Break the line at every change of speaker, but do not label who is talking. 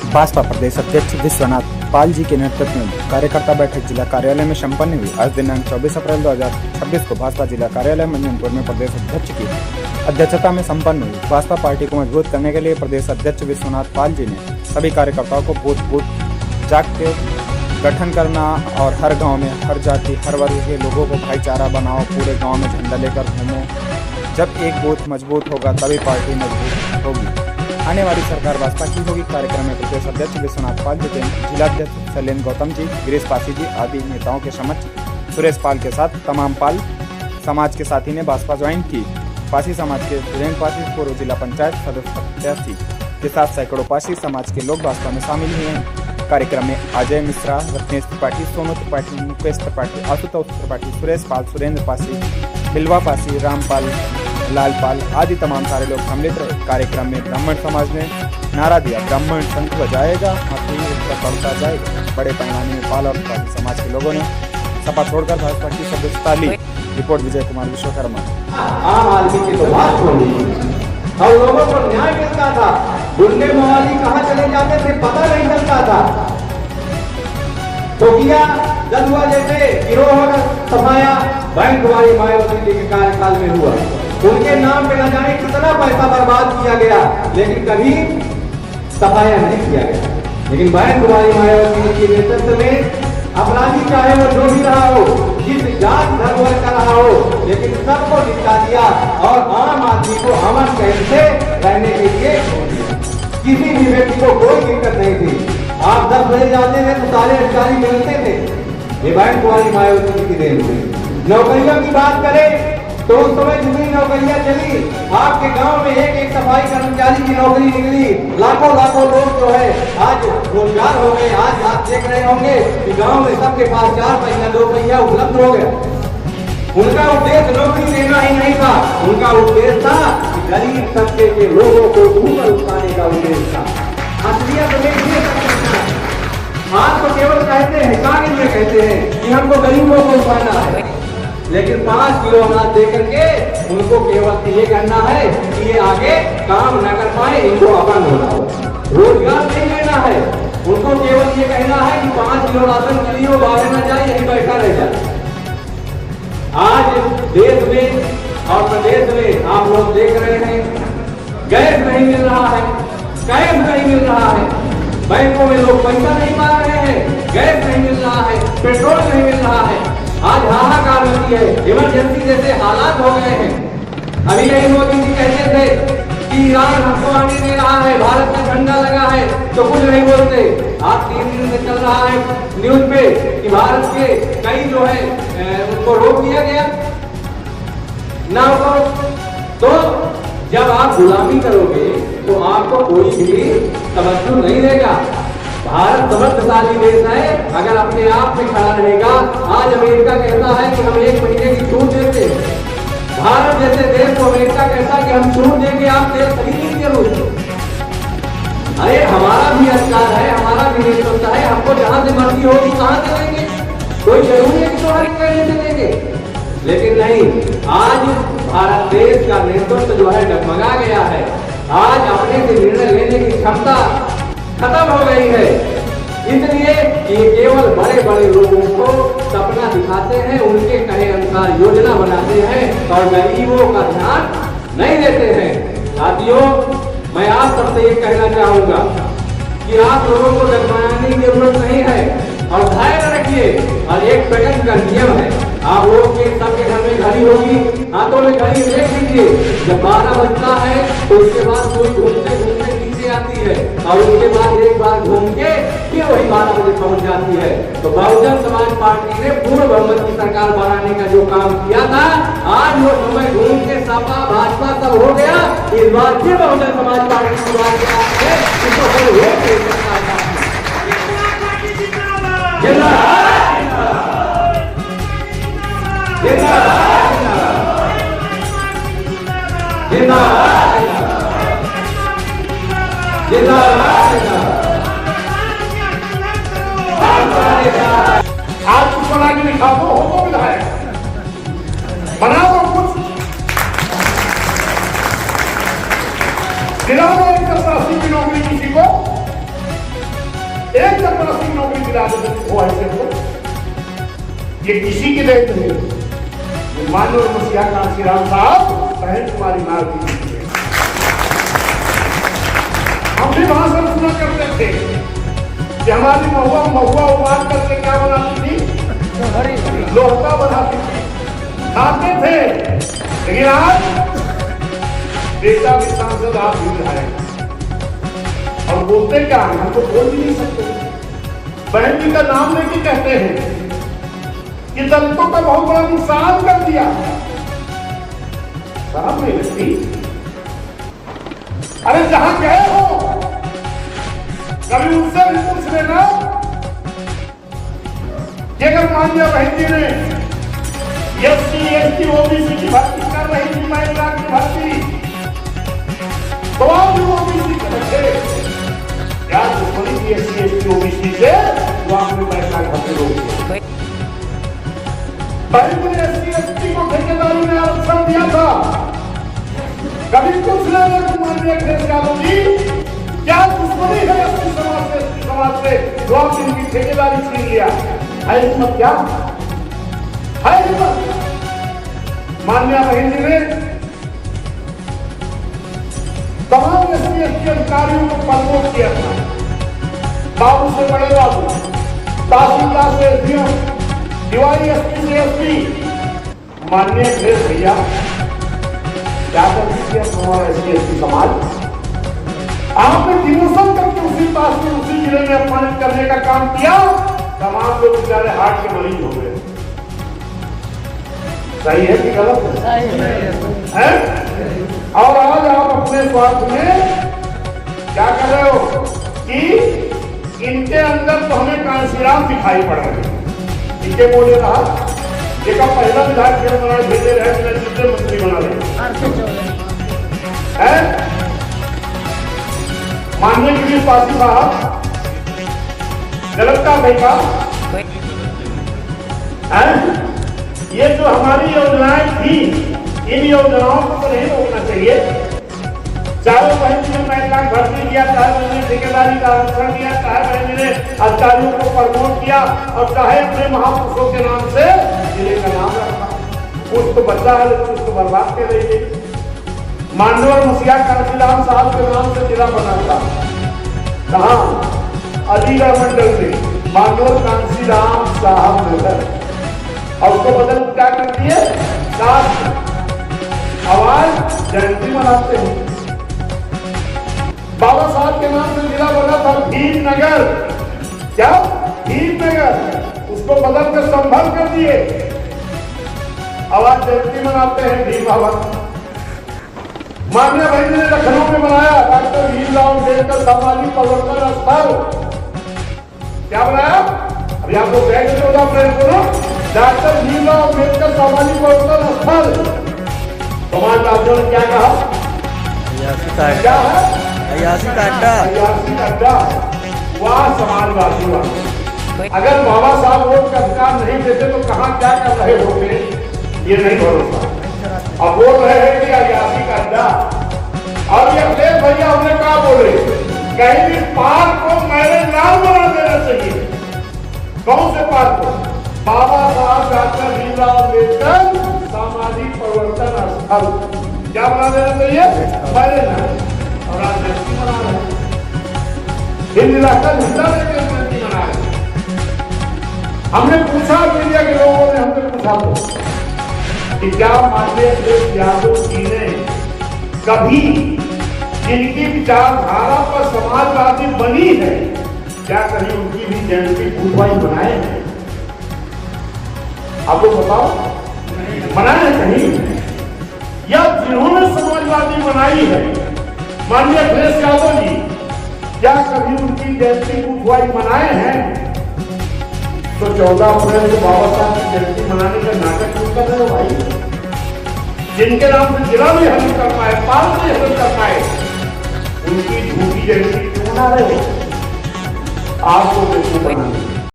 भाजपा प्रदेश अध्यक्ष विश्वनाथ पाल जी के नेतृत्व में कार्यकर्ता बैठक जिला कार्यालय में संपन्न हुई। आज दिनांक 24 अप्रैल 2026 को भाजपा जिला कार्यालय मंजनपुर में प्रदेश अध्यक्ष की अध्यक्षता में संपन्न हुई। भाजपा पार्टी को मजबूत करने के लिए प्रदेश अध्यक्ष विश्वनाथ पाल जी ने सभी कार्यकर्ताओं को बूथ बूथ जाकर गठन करना और हर गांव में हर जाति हर वर्ग के लोगों को भाईचारा बनाओ, पूरे गांव में झंडा लेकर घूमो। जब एक बूथ मजबूत होगा तभी पार्टी मजबूत होगी। आने वाली सरकार भाजपा की होगी। कार्यक्रम में प्रदेश अध्यक्ष विश्वनाथ पाल जी, जिलाध्यक्ष शैलेंद्र गौतम जी, गिरीश पासी जी आदि नेताओं के समक्ष सुरेश पाल के साथ तमाम पाल समाज के साथी ने भाजपा ज्वाइन की। पासी समाज के सुरेंद्र पासी, पूर्व जिला पंचायत सदस्य प्रत्याशी के साथ सैकड़ों पासी समाज के लोग भाजपा में शामिल हुए। कार्यक्रम में अजय मिश्रा, रत्नेश त्रिपाठी, सोनू त्रिपाठी, मुकेश त्रिपाठी, आशुतोष त्रिपाठी, सुरेश पाल, सुरेंद्र पासी, बिलवा पासी, रामपाल, लालपाल आदि तमाम सारे लोग सम्मिलित रहे। कार्यक्रम में ब्राह्मण समाज ने नारा दिया, ब्राह्मण शंख बजाएगा, हाथी बढ़ता जाएगा। बड़े पैमाने में पाल और पासी समाज के लोगों ने सपा छोड़कर भाजपा की सदस्यता ली। रिपोर्ट विजय कुमार विश्वकर्मा।
आम आदमी की तो बात होगी और लोगों को न्याय मिलता था। गुंडे मवाली कहाँ चले जाते थे पता नहीं चलता था। तो किया जदुआ जैसे गिरोह सफाया बैंक वाली मायावती जी के कार्यकाल में हुआ। उनके नाम पे न जाने कितना पैसा बर्बाद किया गया, लेकिन कभी सफाया नहीं किया गया। लेकिन बैंक वाली मायावती जी के नेतृत्व में अपराधी चाहे वो जो भी रहा हो, जिस जात धर्म का रहा हो, लेकिन सबको निपटा दिया और आम आदमी को अमन चैन से रहने के लिए किसी भी व्यक्ति को कोई दिक्कत नहीं थी। आप 10 बजे जाते थे तो सारे अधिकारी मिलते थे। ये बैंक वाली मायावती की देन थी। नौकरियों की बात करें तो उस समय जितनी नौकरियां चली, आपके गांव में एक सफाई कर्मचारी की नौकरी निकली। लाखों लाखों लोग जो है आज रोजगार हो गए। आज आप देख रहे होंगे कि गांव में सबके पास 4 पहिया 2 पहिया उपलब्ध हो गया। उनका उद्देश्य नौकरी देना ही नहीं था, उनका उद्देश्य था कि गरीब तबके के लोगों को ऊपर उठाने का उद्देश्य था। असलियत में ये आप तो केवल कहते हैं, कागज में कहते हैं कि हमको गरीबों को उठाना है, लेकिन 5 किलो अनाज देकर के उनको केवल ये कहना है कि ये आगे काम न कर पाए, इनको अपन होना हो। रोजगार नहीं लेना है, उनको केवल ये कहना है कि 5 किलो राशन के लिए वो बाहर न जाए, यही बैठा रह जाए। आज देश में और प्रदेश में आप लोग देख रहे हैं, गैस नहीं मिल रहा है, कैश नहीं मिल रहा है, बैंकों में लोग पैसा नहीं पा रहे हैं, गैस नहीं मिल रहा है, पेट्रोल नहीं मिल रहा है। आज हाहाकार होती है, इमरजेंसी जैसे हालात हो गए हैं। अभी यही मोदी जी कहते थे कि ईरान हमको आने दे रहा है, भारत में झंडा लगा है, तो कुछ नहीं बोलते। आज 3 दिन से चल रहा है न्यूज पे कि भारत के कई जो है उनको रोक दिया गया ना हो। तो जब आप गुलामी करोगे तो आपको कोई भी तवज्जो नहीं देगा। भारत समृद्धशाली देश है, अगर अपने आप में खड़ा रहेगा। आज अमेरिका कहता है कि हम 1 महीने की छूट देते हैं। भारत जैसे देश को अमेरिका कहता है कि हम छूट देंगे, आप तेल खरीद लीजिए रोज। अरे हमारा भी अधिकार है, हमारा भी नेतृत्व है, हमको जहां से मर्जी होगी कहां से लेंगे, कोई जरूरी है कि तुम्हारी कहने से लेंगे। लेकिन नहीं, आज भारत देश का नेतृत्व जो है डगमगा गया है। आज अपने से निर्णय लेने की क्षमता खत्म हो गई है, इसलिए ये केवल बड़े बड़े लोगों को सपना दिखाते हैं, उनके कहे अनुसार योजना बनाते हैं और गरीबों का ध्यान नहीं देते हैं। साथियों, मैं आप सबसे ये कहना चाहूंगा कि आप लोगों को डगमगाने की जरूरत नहीं है और धैर्य रखिए। और 1 सेकंड का नियम है, आप लोग के सबके घर में घड़ी होगी, हाथों में घड़ी देख लीजिए। जब 12 बजता है तो उसके बाद कोई घूमते घूमते नीचे आती है और उसके बाद एक बार घूम के फिर वही 12 बजे पहुंच जाती है। तो बहुजन समाज पार्टी ने पूर्ण बहुमत की सरकार बनाने का जो काम किया था, आज वो समय घूम के सपा भाजपा सब हो गया। इस बार फिर बहुजन समाज पार्टी की बात है, इसको कोई रोक नहीं सकता।
आज कुछ बना के दिखा दो, हो तो विधायक बना दो कुछ, दिला दो 80 की नौकरी किसी को। गिरा देते वो ऐसे को। ये किसी की देख नहीं, मानव मुखिया कांशीराम साहब बहन कुमारी मायावती जी थे। हम भी भाषण सुना करते थे कि हमारी महुआ उबाल करके क्या बनाती थी, लोहता बनाती थी, खाते थे। लेकिन आज बेटा भी सांसद, आप भी विधायक, और बोलते क्या है, हम तो बोल भी नहीं सकते। बहन जी का नाम लेके कहते हैं कि दलितों का बहुत बड़ा नुकसान कर दिया। शर्म नहीं लगती? अरे जहां गए हो कभी उनसे भी पूछ लेना कि अगर मान लिया बहन जी ने एससी एसटी ओबीसी की भर्ती कर रही थी, महिला की भर्ती, तो आप भी ओबीसी के बच्चे क्या दुश्मनी की एससी एसटी ओबीसी से वो आपने पैसा भर्ती रोक दिया। बहन जी ने एससी एसटी को ठेकेदारी में आरक्षण दिया था। कभी कुछ लेने को माननीय अखिलेश यादव जी क्या दुश्मनी है एसटी समाज से जो आप इनकी ठेकेदारी छीन लिया? है हिम्मत क्या? है हिम्मत? माननीय बहन जी ने तमाम एससी एसटी अधिकारियों को प्रमोट किया था। बाबू से बड़े बाबू, तहसीलदार से एसडीएम, दीवारी एसपी से एसपी। माननीय अखिलेश भैया क्या कर दीजिए हमारा एससी एसटी समाज? आपने डिमोशन करके उसी पास में उसी जिले में अपमानित करने का काम किया। तमाम लोग बेचारे हार्ट के मरीज हो गए। सही है कि गलत है? और आज आप अपने स्वार्थ में क्या कर रहे हो कि इनके अंदर तो हमें कांशीराम दिखाई पड़ रहे हैं। इनके बोले रहा एक पहला विधायक खेल बना भेजे रहे, दूसरे मंत्री बना रहे। माननीय गिरीश पासी साहब गलत का बेटा, ये जो हमारी योजनाएं थी, इन योजनाओं को तो नहीं रोकना चाहिए। चारों बहन जी ने महिला भर्ती किया, चाहे मैंने ठेकेदारी का आरक्षण दिया, चाहे मैंने अधिकारियों को प्रमोट किया, और चाहे अपने महापुरुषों के नाम से जिले का नाम रखा। कुछ तो बचा है, कुछ तो बर्बाद कर रही है। माननीय मुखिया कांशीराम साहब के नाम से जिला बना था। कहाँ? अलीगढ़ मंडल में माननीय कांशीराम साहब नगर, और उसको बदल क्या करती है? आवाज जयंती मनाते हैं। बाबा साहब के नाम से जिला बना था भीमनगर। क्या? भीमनगर, उसको बदल कर संभल कर दिए। आवाज जयंती मनाते हैं भीम बाबा। माननीय बहन जी ने लखनऊ में बनाया डॉक्टर भीमराव अम्बेडकर सामाजिक परिवर्तन स्थल। क्या बनाया? अभी आप लोग कहेंगे 14 अप्रैल को ना, डॉक्टर भीमराव अम्बेडकर सामाजिक परिवर्तन स्थल। समाज राज्यों ने क्या कहा? क्या है?
अयासी का अड्डा।
अयासी का अड्डा। वह समाजवादी वाले अगर बाबा साहब वोट का अधिकार नहीं देते तो कहाँ क्या कर रहे होंगे, ये नहीं भरोसा। अब बोल रहे हैं कि अयासी का अड्डा, और ये अखिलेश भैया हमने कहा बोले कहीं भी पार्क को मैरिज नाम बना देना चाहिए। कौन से पार्क को? बाबा साहब डॉक्टर भीमराव अम्बेडकर सामाजिक परिवर्तन स्थल। क्या बना देना चाहिए? मैरिज नाम। और आज जयंती मना रहे हैं, हिंद इलाका झंडा लेकर जयंती मना रहे हैं। हमने पूछा, मीडिया के लोगों ने हमसे पूछा कि क्या माननीय अखिलेश यादव जी ने कभी जिनकी विचारधारा पर समाजवादी बनी है, क्या कहीं उनकी भी जयंती भूतवाई बनाए हैं? आप लोग बताओ, बनाए हैं कहीं? या जिन्होंने समाजवादी बनाई है माननीय अखिलेश यादव जी, क्या कभी उनकी जयंती भूतवाई मनाए हैं? तो 14 अप्रैल को बाबा साहब की जयंती मनाने का नाटक क्यों कर रहे हो भाई? जिनके नाम से जिला भी हल कर पाए, पाल भी हल कर पाए, उनकी झूठी जयंती क्यों मना रहे हो? आपको बेवकूफ बनाना।